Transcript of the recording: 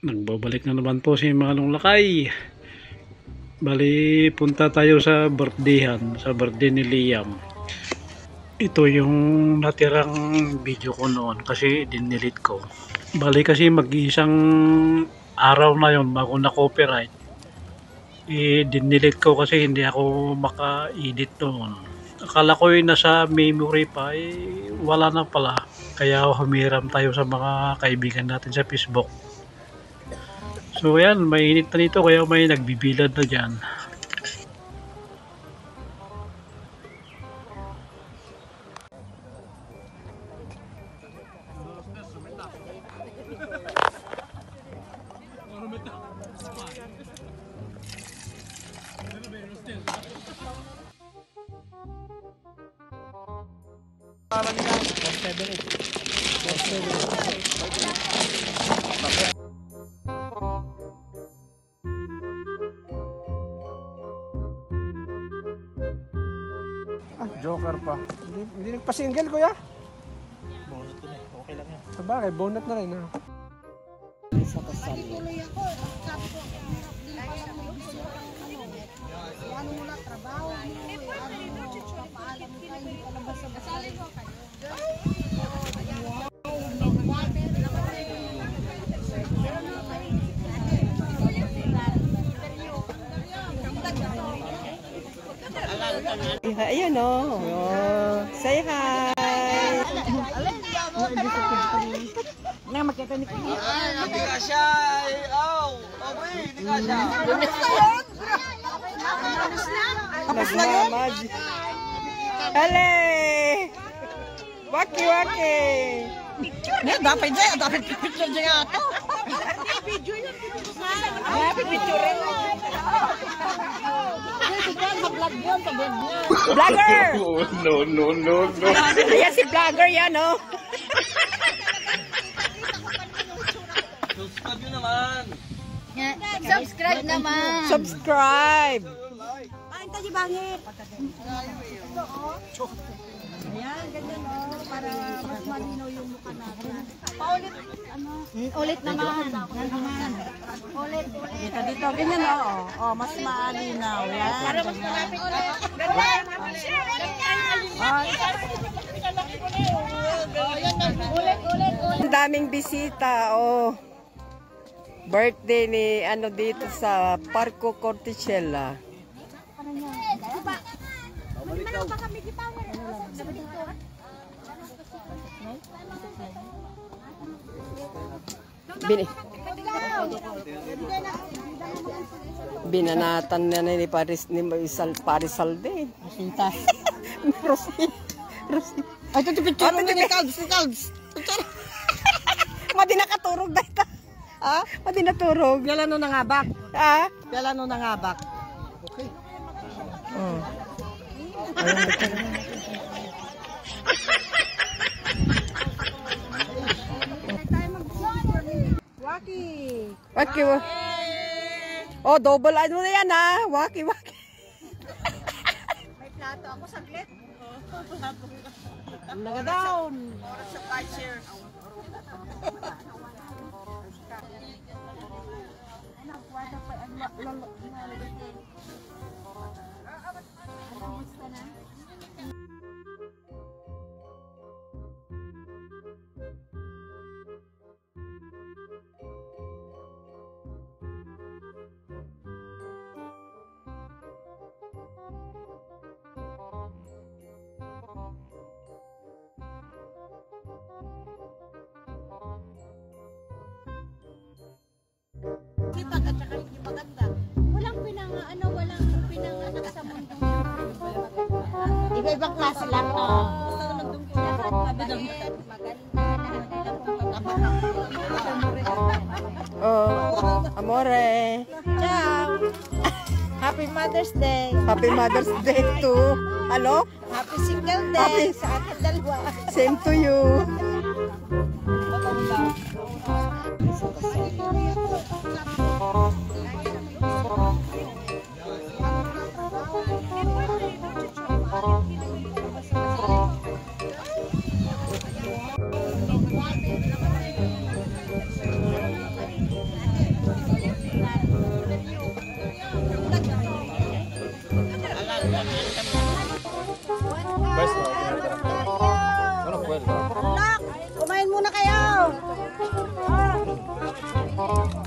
Nagbabalik na naman po si Manong Lakay. Bali, punta tayo sa birthdayhan, sa birthday ni Liam. Ito yung natirang video ko noon kasi dinilit ko. Bali kasi mag-isang araw na yon bago na copyright. Dinilit ko kasi hindi ako maka-edit noon. Akala ko yung nasa memory pa, wala na pala. Kaya humiram tayo sa mga kaibigan natin sa Facebook. So ayan, mainit na nito kaya may nagbibilad na dyan. Joker pa. Hindi nagpa-single, kuya? Bonus to na, okay lang yan. Sabagay, bonus na rin, ha? Sa kasal. Tuloy ako. Sabi ko, din pala may gusto ano mo na trabaho mo, ano mo, paalam mo tayo, hindi ka labas sa basali mo kayo. Ayan o. Say hi. Nga makita ni Kuya. Hindi ka siya. Hindi ka siya. Nagmamad. Hale. Waki waki. Dapat dyan. Dapat picture dyan nga ito. Happy picture. Vlogger! No. Ayan si vlogger yan, no? Subscribe nyo naman. Subscribe naman. Subscribe! Ay, tayo bangit. Ayan, ganyan o. Para mas malinaw yung mukha natin. Paulit, ano? Ulit naman. Yan naman. Ulit. Dito, ganyan o. Mas maalinaw. Yan. Para mas malapit ulit. Ganyan. Ulit. Ang daming bisita, oh. Birthday ni ano dito sa Parco Corticella. Manaw ba kami gipower? Binanatan na ni Paris ni Paris Salde. Rosita. Rosita. Ay, ito picture mo ni Calbs. Madi nakaturog dahita. Ha? Madi naturog. Yala no nangabak. Ha? Yala no nangabak. Okay. Waki. Waki. Oh, double ano na yan ha. Waki. May plato ako saglit. Nagadown. Sipag at saka hindi maganda. Walang pinanganak sa mundo. Iba-ibang klase lang. Basta naman doon ko. Lahat mabait, maganda. Oh, amore. Ciao. Happy Mother's Day. Happy Mother's Day to. Hello? Happy Single Day sa ating dalawa. Same to you. Ah.